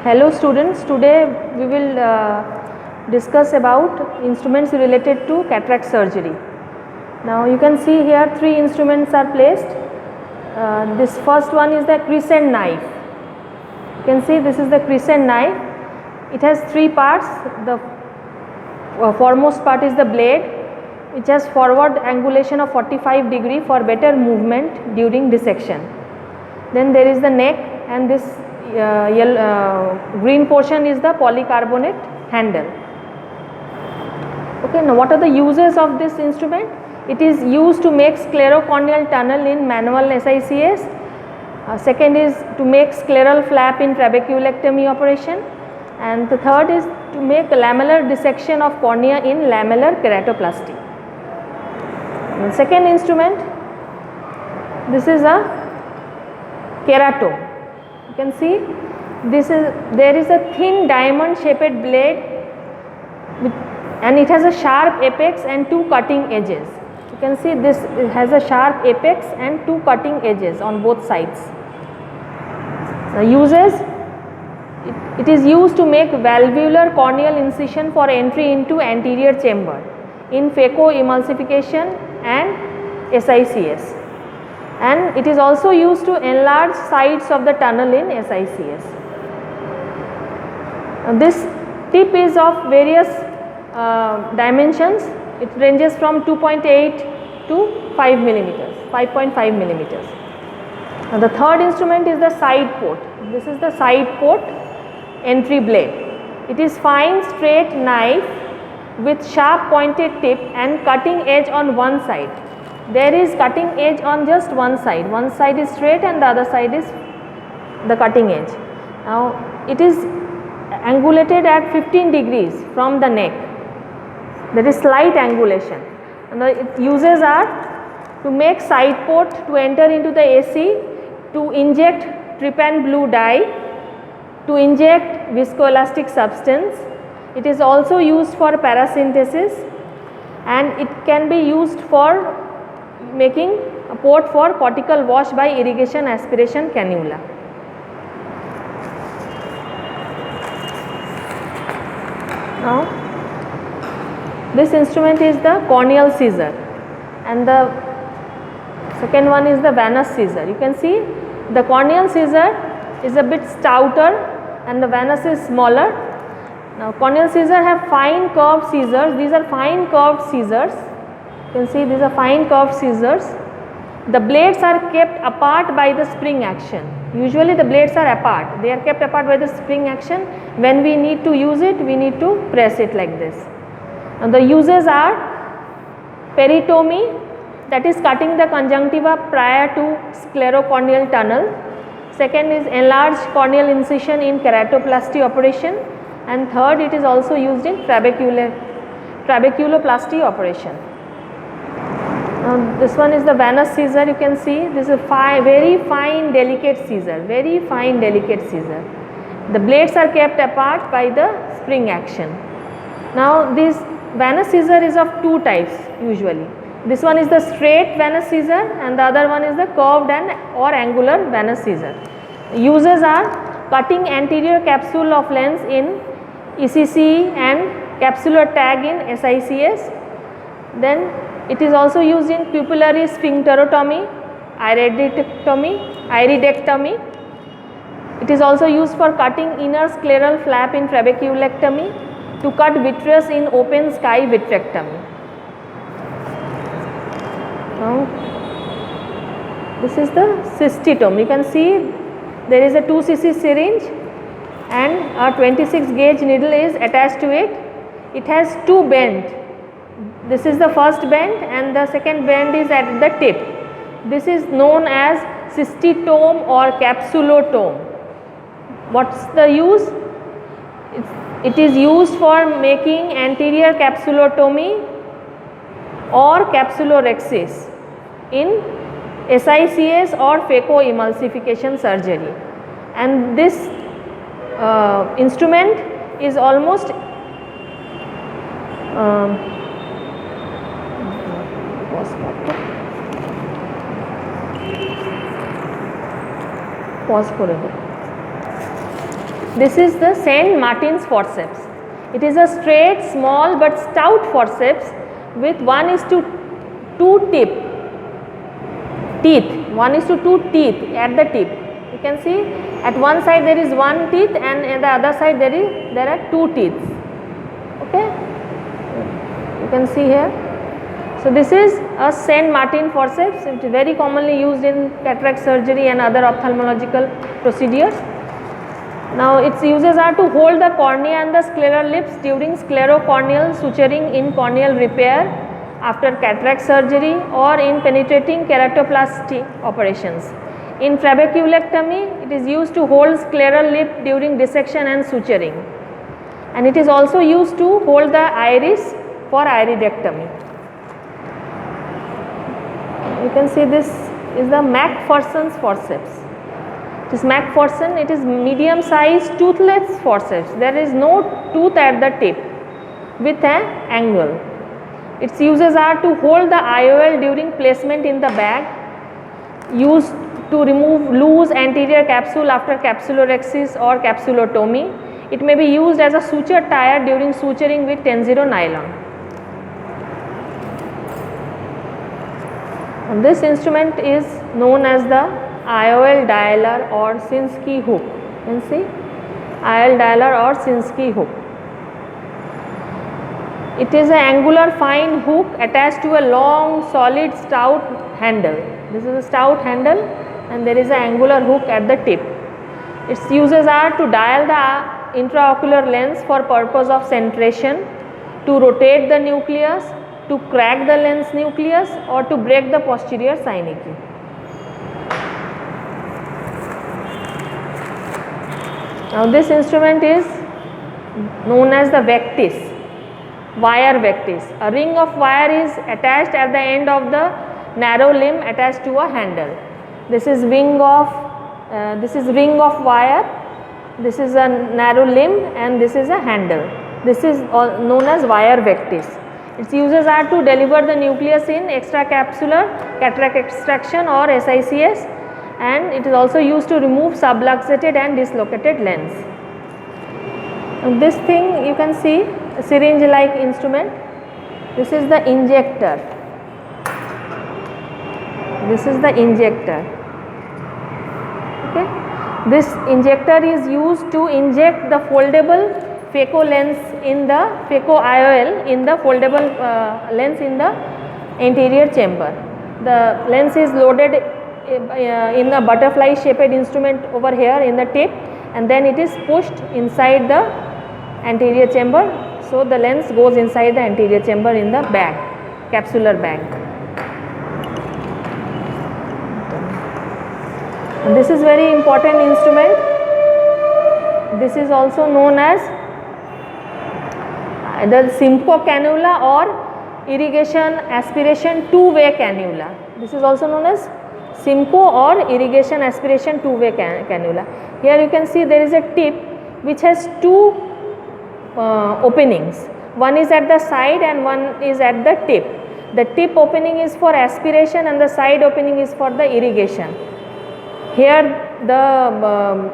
Hello students, today we will discuss about instruments related to cataract surgery. Now you can see here 3 instruments are placed. This first one is the crescent knife. You can see this is the crescent knife. It has 3 parts. The foremost part is the blade, which has forward angulation of 45 degree for better movement during dissection. Then there is the neck, and this green portion is the polycarbonate handle. Okay, now what are the uses of this instrument? It is used to make sclerocorneal tunnel in manual SICS. Second is to make scleral flap in trabeculectomy operation, and the third is to make lamellar dissection of cornea in lamellar keratoplasty. The second instrument, this is a keratome. You can see there is a thin diamond shaped blade and it has a sharp apex and 2 cutting edges. You can see this has a sharp apex and 2 cutting edges on both sides. The uses, it is used to make valvular corneal incision for entry into anterior chamber in phacoemulsification and SICS. And it is also used to enlarge sides of the tunnel in SICS. This tip is of various dimensions. It ranges from 2.8 to 5 millimeters, 5.5 millimeters. Now the third instrument is the side port. This is the side port entry blade. It is fine straight knife with sharp pointed tip and cutting edge on one side. There is cutting edge on just one side is straight and the other side is the cutting edge. Now it is angulated at 15 degrees from the neck, that is slight angulation, and its uses are to make side port to enter into the AC, to inject trypan blue dye, to inject viscoelastic substance. It is also used for parasynthesis, and it can be used for making a port for cortical wash by irrigation aspiration cannula. Now this instrument is the corneal scissor, and the second one is the venous scissor. You can see the corneal scissor is a bit stouter and the venous is smaller. Now corneal scissor have fine curved scissors. These are fine curved scissors. You can see these are fine curved scissors. The blades are kept apart by the spring action. Usually the blades are apart. They are kept apart by the spring action. When we need to use it, we need to press it like this. And the uses are peritomy, that is cutting the conjunctiva prior to sclerocorneal tunnel. Second is enlarged corneal incision in keratoplasty operation, and third it is also used in trabeculoplasty operation. This one is the venous scissor. You can see this is a very fine delicate scissor, very fine delicate scissor. The blades are kept apart by the spring action. Now this venous scissor is of 2 types usually. This one is the straight venous scissor and the other one is the curved and or angular venous scissor. Uses are cutting anterior capsule of lens in ECC and capsular tag in SICS. Then it is also used in pupillary sphincterotomy, iridectomy. It is also used for cutting inner scleral flap in trabeculectomy, to cut vitreous in open sky vitrectomy. Now this is the cystitome. You can see there is a 2 cc syringe and a 26 gauge needle is attached to it. It has 2 bends. This is the first bend and the second bend is at the tip. This is known as cystitome or capsulotome. What's the use? It is used for making anterior capsulotomy or capsulorhexis in SICS or phacoemulsification surgery, and this instrument is almost pause করে দেব। This is the Saint Martin's forceps. It is a straight, small but stout forceps with 1:2 teeth, 1:2 teeth at the tip. You can see at one side there is one teeth and at the other side there are two teeth. Okay, you can see here. So this is a Saint Martin forceps. It is very commonly used in cataract surgery and other ophthalmological procedures. Now its uses are to hold the cornea and the scleral lips during sclerocorneal suturing in corneal repair after cataract surgery or in penetrating keratoplasty operations. In trabeculectomy, it is used to hold scleral lip during dissection and suturing, and it is also used to hold the iris for iridectomy. You can see this is the Macpherson's forceps. It is Macpherson. It is medium sized toothless forceps. There is no tooth at the tip with an angle. Its uses are to hold the IOL during placement in the bag, used to remove loose anterior capsule after capsulorhexis or capsulotomy. It may be used as a suture tire during suturing with Tenzero nylon. And this instrument is known as the IOL dialer or Sinskey hook. You can see IOL dialer or Sinskey hook. It is an angular fine hook attached to a long solid stout handle. This is a stout handle and there is an angular hook at the tip. Its uses are to dial the intraocular lens for purpose of centration, to rotate the nucleus, to crack the lens nucleus or to break the posterior synecdoche. Now this instrument is known as the Vectis, wire Vectis. A ring of wire is attached at the end of the narrow limb attached to a handle. This is ring of wire, this is a narrow limb and this is a handle. This is known as wire Vectis. Its uses are to deliver the nucleus in extracapsular cataract extraction or SICS, and it is also used to remove subluxated and dislocated lens. Now this thing you can see a syringe like instrument. This is the injector. This is the injector. Okay. This injector is used to inject the foldable phaco lens in the phaco IOL in the foldable lens in the anterior chamber. The lens is loaded in a butterfly shaped instrument over here in the tip, and then it is pushed inside the anterior chamber. So the lens goes inside the anterior chamber in the bag, capsular bag. And this is very important instrument. This is also known as the Simcoe cannula or irrigation aspiration two-way cannula. This is also known as Simcoe or irrigation aspiration two-way cannula. Here you can see there is a tip which has two openings. One is at the side and one is at the tip. The tip opening is for aspiration and the side opening is for the irrigation. Here the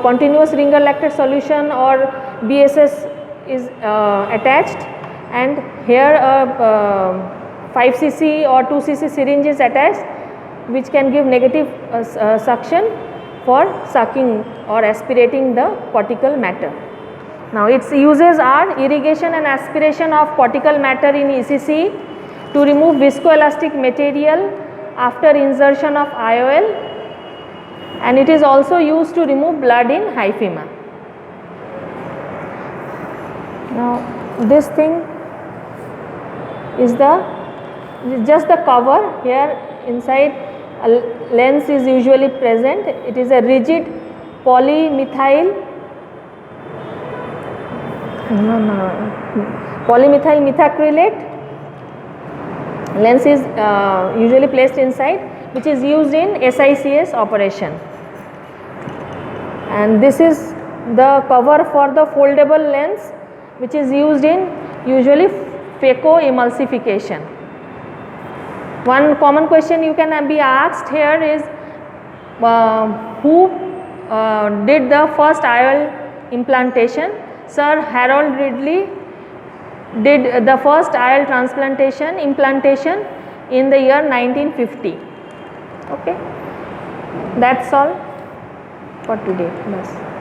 continuous ringer lactate solution or BSS is attached, and here a 5 cc or 2 cc syringe is attached, which can give negative suction for sucking or aspirating the cortical matter. Now its uses are irrigation and aspiration of cortical matter in ECC, to remove viscoelastic material after insertion of IOL, and it is also used to remove blood in hyphema. Now this thing is just the cover. Here inside a lens is usually present. It is a rigid polymethyl methacrylate. Lens is usually placed inside, which is used in SICS operation, and this is the cover for the foldable lens, which is used in usually phaco emulsification. One common question you can be asked here is who did the first IOL implantation? Sir Harold Ridley did the first IOL implantation in the year 1950. Okay, that's all for today. Bas.